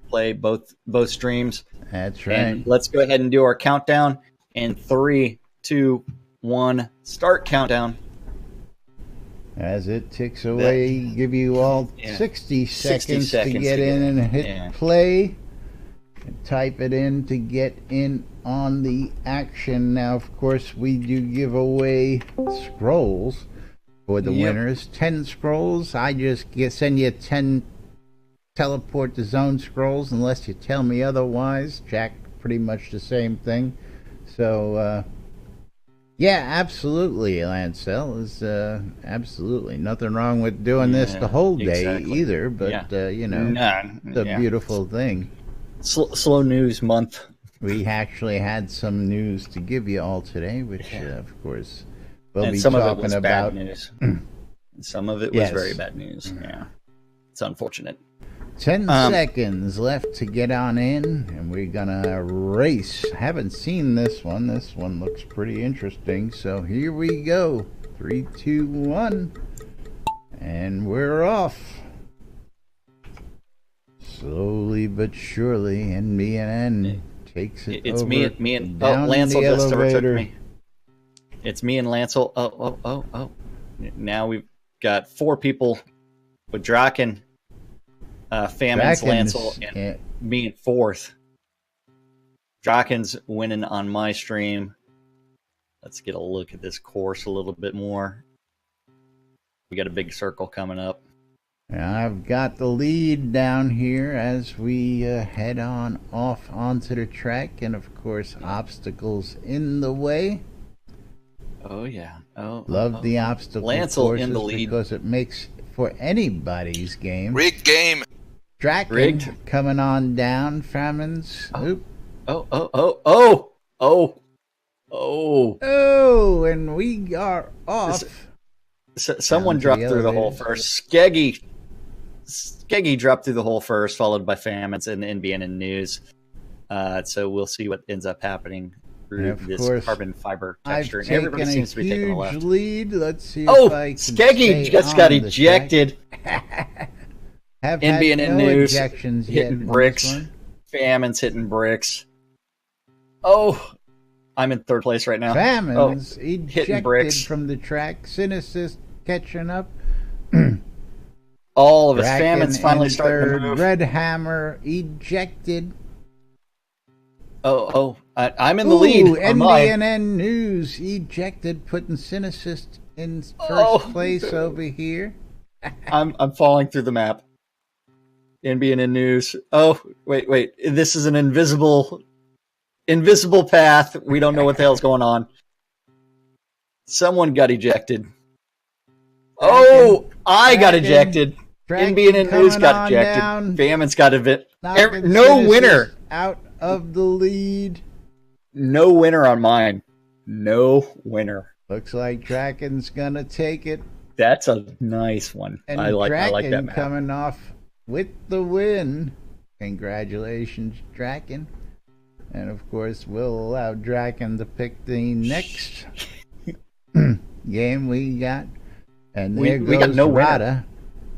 Play both streams. That's right. And let's go ahead and do our countdown. In 3, 2, 1, start countdown. As it ticks away, give you all 60 seconds to get in and hit play. And type it in to get in on the action. Now, of course, we do give away scrolls for the winners. 10 scrolls. I just send you 10 teleport to zone scrolls unless you tell me otherwise. Jack, pretty much the same thing. So, yeah, absolutely, Lancel. Is absolutely nothing wrong with doing this the whole day either, but, you know, it's a beautiful thing. Slow news month. We actually had some news to give you all today, which, of course, we'll be some talking of it was about. Bad news. Some of it was very bad news. Yeah, it's unfortunate. 10 seconds left to get on in, and we're gonna race. Haven't seen this one. This one looks pretty interesting. So here we go. 3, 2, 1, and we're off. Slowly but surely, NBNN takes it It's over. me and down Lancel the just overtook elevator. me. It's me and Lancel. Oh. Now we've got 4 people with Draken, Famines, Lancel, and me in 4th. Draken's winning on my stream. Let's get a look at this course a little bit more. We got a big circle coming up. I've got the lead down here as we head on off onto the track, and of course obstacles in the way. Oh yeah. Love the obstacle Lancel in the courses lead because it makes for anybody's game. Rigged game. Draken Rigged. coming on down. Famines. Oop. Oh, and we are off. Someone Down to dropped the through the hole elevators. first. Skeggy dropped through the hole first, followed by Famines and NBNN News. So we'll see what ends up happening through of this course, carbon fiber I've texture. And taken everybody a seems to be taking a huge left. lead. Let's see Oh, if I can Skeggy stay just on got the ejected. track. Have NBNN had no News ejections yet hitting in bricks. this one. Famines hitting bricks. Oh, I'm in 3rd place right now. Famines hitting ejected bricks. from the track. Synesys catching up. All of us. Draken Famines finally in starting to third. move. Red Hammer ejected. I'm in the lead. on mine. NBNN News ejected, putting Synesys in first place over here. I'm falling through the map. NBNN News. Oh, wait. This is an invisible path. We don't know what the hell's going on. Someone got ejected. Oh, I got ejected. NBNN News got ejected. Famines got event. No winner. Out of the lead. No winner on mine. No winner. Looks like Draken's gonna take it. That's a nice one. And I like Draken that map. coming off with the win. Congratulations, Draken. And of course, we'll allow Draken to pick the next game we got. And there we got goes no winner. Rada.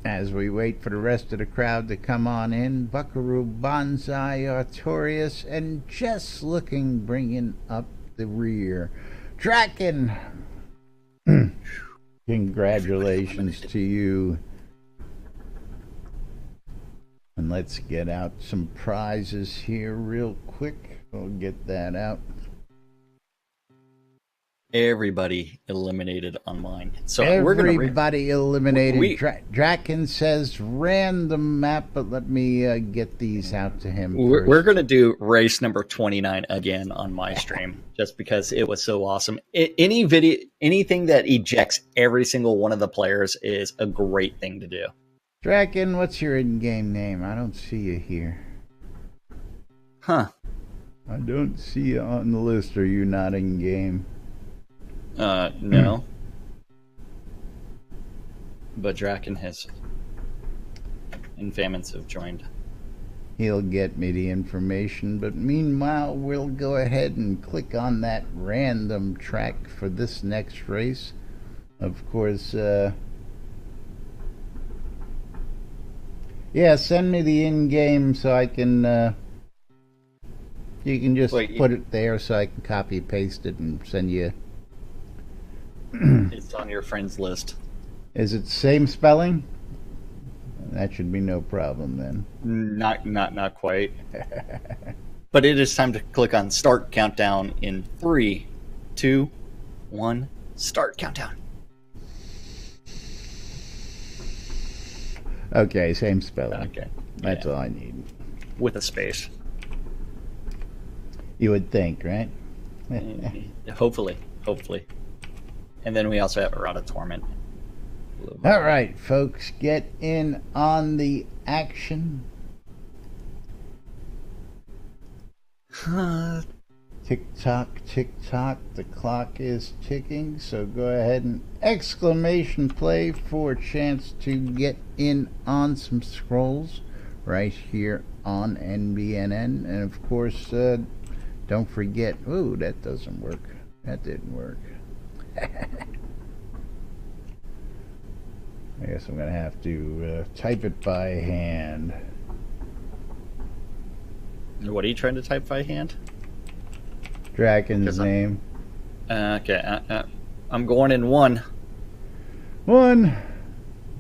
As we wait for the rest of the crowd to come on in, Buckaroo, Bonsai, Artorias, and Jess looking, bringing up the rear. Draken, congratulations to you. And let's get out some prizes here real quick. We'll get that out. Everybody eliminated on mine. So Everybody eliminated. Draken says random map, but let me get these out to him. We're going to do race number 29 again on my stream, just because it was so awesome. Anything that ejects every single one of the players is a great thing to do. Draken, what's your in-game name? I don't see you here. Huh. I don't see you on the list. Are you not in-game? No. But Draken and Famines have joined. He'll get me the information, but meanwhile, we'll go ahead and click on that random track for this next race. Of course, yeah, send me the in-game so I can, you can just put it there so I can copy paste it and send you. It's on your friends list. Is it same spelling? That should be no problem then. Not quite. But it is time to click on start countdown in 3, 2, 1. Start countdown. Okay, same spelling. Okay. That's all I need. With a space. You would think, right? Hopefully. And then we also have Errata Torment. All right, folks, get in on the action. Tick tock, the clock is ticking, so go ahead and exclamation play for a chance to get in on some scrolls right here on NBNN. And of course, don't forget, ooh, that doesn't work. That didn't work. I guess I'm going to have to type it by hand. What are you trying to type by hand? Draken's name. Okay, I'm going in 1. 1.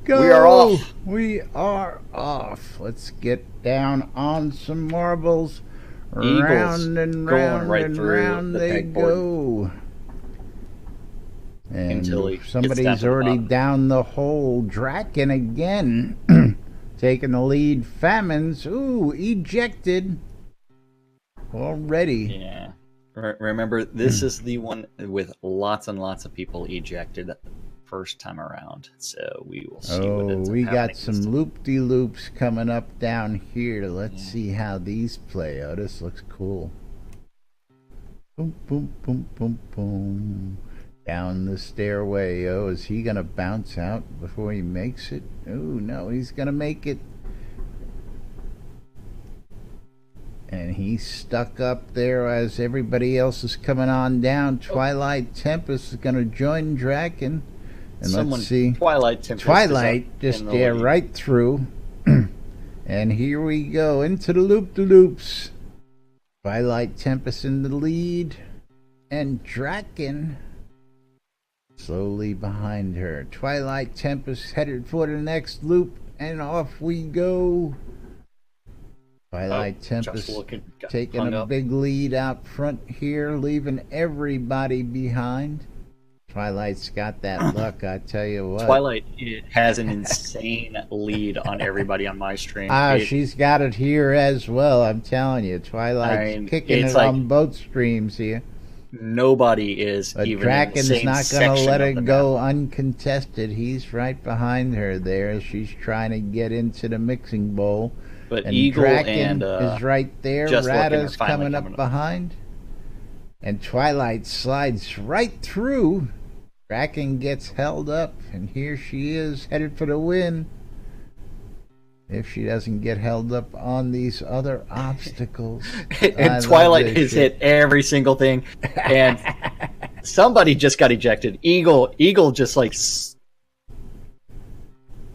Go! We are off. We are off. Let's get down on some marbles. Eagles round and round right and through round the they pegboard. go. And Until he gets down somebody's to the already bottom. down the hole. Draken again. Taking the lead. Famines. Ooh, ejected. Already. Yeah. Remember, this is the one with lots and lots of people ejected first time around. So we will see what ends up we happening got some this time. loop-de-loops coming up down here. Let's see how these play. Oh, this looks cool. Boom, boom, boom, boom, boom. Down the stairway. Oh, is he going to bounce out before he makes it? Oh, no, he's going to make it. And he's stuck up there as everybody else is coming on down. Twilight Tempest is going to join Draken. And let's see. Twilight Tempest. Twilight just right through. And here we go into the loop-de-loops. Twilight Tempest in the lead. And Draken slowly behind her. Twilight Tempest headed for the next loop. And off we go. Twilight Tempest taking a big lead out front here, leaving everybody behind. Twilight's got that luck, I tell you what. Twilight has an insane lead on everybody on my stream. She's got it here as well, I'm telling you. Twilight's kicking it on both streams here. Nobody is but even Draken's in the same not going to let section her go uncontested. He's right behind her there. She's trying to get into the mixing bowl. But and Eagle Draken and is right there. Rada's coming up behind. And Twilight slides right through. Draken gets held up. And here she is, headed for the win. if she doesn't get held up on these other obstacles. And Twilight has hit every single thing. And somebody just got ejected. Eagle just like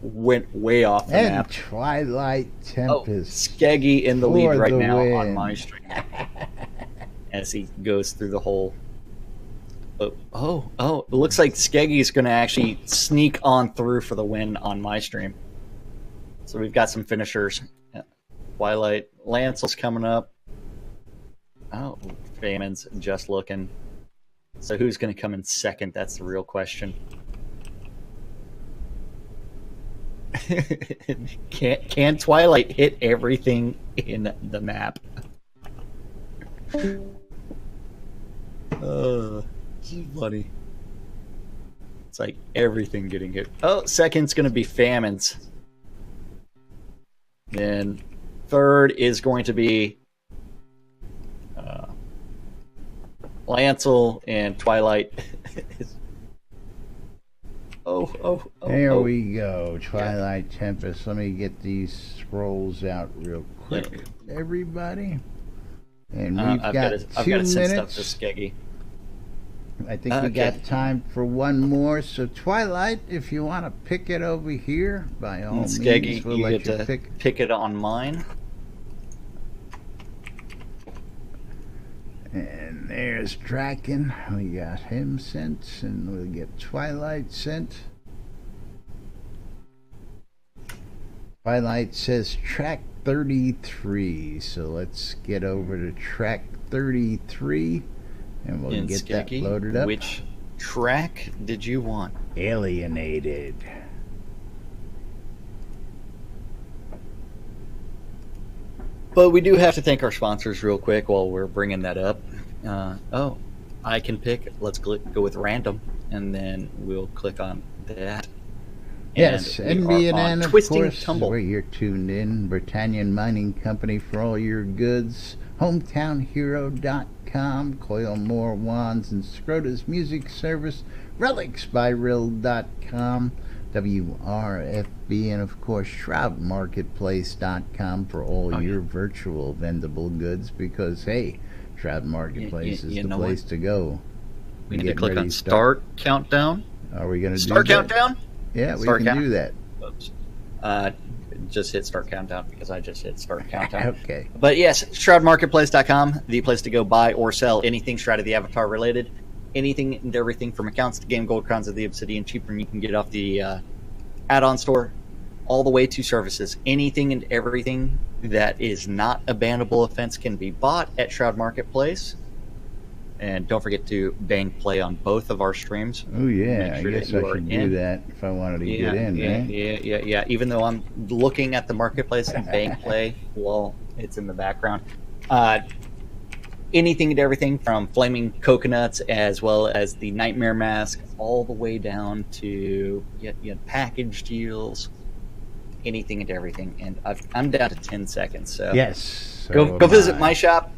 went way off the map. Twilight Tempest. Skeggy in the lead right now win. on my stream. As he goes through the whole... Oh, it looks like Skeggy's going to actually sneak on through for the win on my stream. So we've got some finishers. Twilight. Lancel's coming up. Oh, Famine's just looking. So who's going to come in second? That's the real question. Can Twilight hit everything in the map? This is funny. It's like everything getting hit. Oh, second's going to be Famine's. Then third is going to be Lancel, and Twilight. There we go. Twilight Tempest. Let me get these scrolls out real quick, everybody. And we've got 2 minutes. Send stuff to Skeggy. I think we got time for one more. So Twilight, if you want to pick it over here, by all means, Skeggy, we'll let you pick it on mine. And there's Draken. We got him sent, and we'll get Twilight sent. Twilight says track 33, so let's get over to track 33, and we'll get Skeggy, that loaded up. Which track did you want? Alienated. But we do have to thank our sponsors real quick while we're bringing that up. I can pick. Let's go with random, and then we'll click on that. Yes, NBNN, of course, Tumble. where you're tuned in. Britannian Mining Company for all your goods. HometownHero.com. Coil More Wands and Scrota's Music Service. RelicsByRill.com. WRFB, and of course ShroudMarketplace.com for all your virtual vendable goods, because hey, Shroud Marketplace is the place to go. We need to click on start countdown. Are we going to start countdown? Yeah, we can do that. Oops. Just hit start countdown because I just hit start countdown. Okay. But yes, ShroudMarketplace.com, the place to go buy or sell anything Shroud of the Avatar related. Anything and everything from accounts to game gold crowns of the Obsidian, cheaper than you can get off the add-on store, all the way to services. Anything and everything that is not a bannable offense can be bought at Shroud Marketplace. And don't forget to bang play on both of our streams. Oh yeah, I guess I should do that if I wanted to get in. Yeah. Even though I'm looking at the marketplace and bang play while it's in the background. Anything and everything from flaming coconuts as well as the nightmare mask, all the way down to package deals, anything and everything. And I'm down to 10 seconds. So yes, go visit my shop.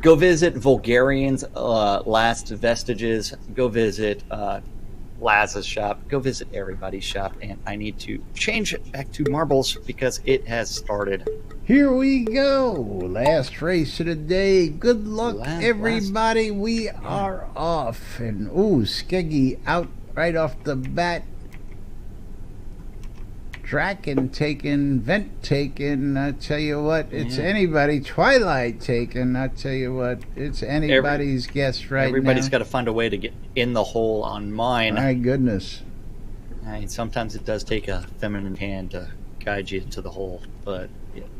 Go visit Vulgarian's Last Vestiges. Go visit Laz's shop. Go visit everybody's shop. And I need to change it back to marbles because it has started. Here we go. Last race of the day. Good luck, everybody. We are off. And, Skeggy out right off the bat. Draken taken. Vent taken. I tell you what, it's anybody. Twilight taken. I tell you what, it's anybody's guess right Everybody's now. got to find a way to get in the hole on mine. My goodness. I mean, sometimes it does take a feminine hand to guide you to the hole, but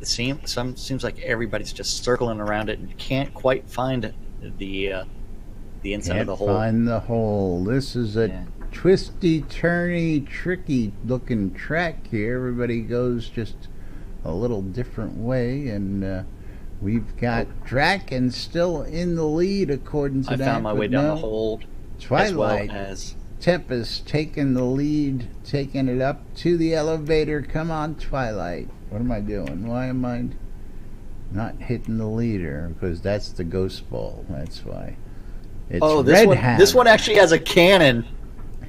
it seems like everybody's just circling around it and can't quite find the inside of the hole. Find the hole. This is a twisty, turny, tricky looking track here. Everybody goes just a little different way, and we've got Draken still in the lead according to that. I found my way down the hole. Twilight as Tempest taking the lead, taking it up to the elevator. Come on, Twilight. What am I doing? Why am I not hitting the leader? Because that's the ghost ball. That's why. It's this one actually has a cannon,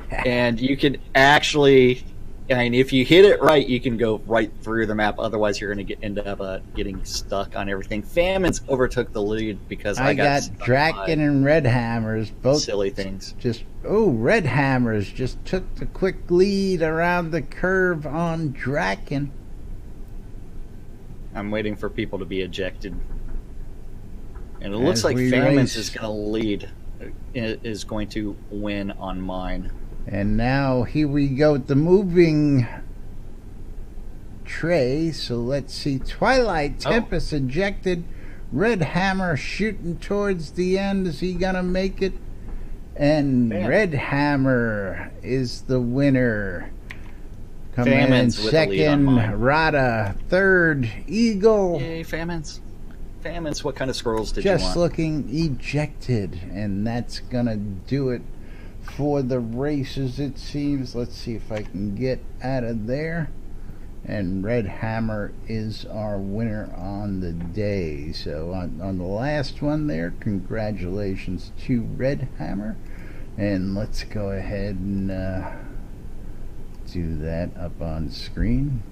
and you can actually I mean, if you hit it right, you can go right through the map. Otherwise, you're going to end up getting stuck on everything. Famines overtook the lead because I got Draken and Red Hammers, both silly things. Red Hammers just took the quick lead around the curve on Draken. I'm waiting for people to be ejected. And it looks like Famines is going to lead, is going to win on mine. And now here we go with the moving tray. So let's see. Twilight Tempest ejected. Red Hammer shooting towards the end. Is he going to make it? And Red Hammer is the winner. Coming Famines in with the lead on second, mine. Rada. Third, Eagle. Yay, Famines. Famines, what kind of scrolls did you want? Just looking ejected. And that's going to do it for the races, it seems. Let's see if I can get out of there. And Red Hammer is our winner on the day. So on the last one there, congratulations to Red Hammer. And let's go ahead and do that up on screen.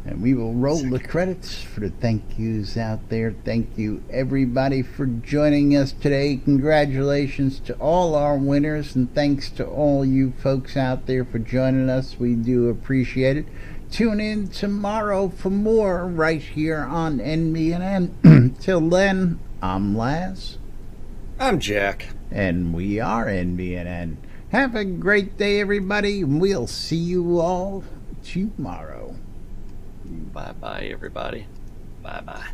And we will roll the credits for the thank yous out there. Thank you, everybody, for joining us today. Congratulations to all our winners, and thanks to all you folks out there for joining us. We do appreciate it. Tune in tomorrow for more right here on NBNN. Till then, I'm Laz. I'm Jack. And we are NBNN. Have a great day, everybody, and we'll see you all tomorrow. Bye-bye, everybody. Bye-bye.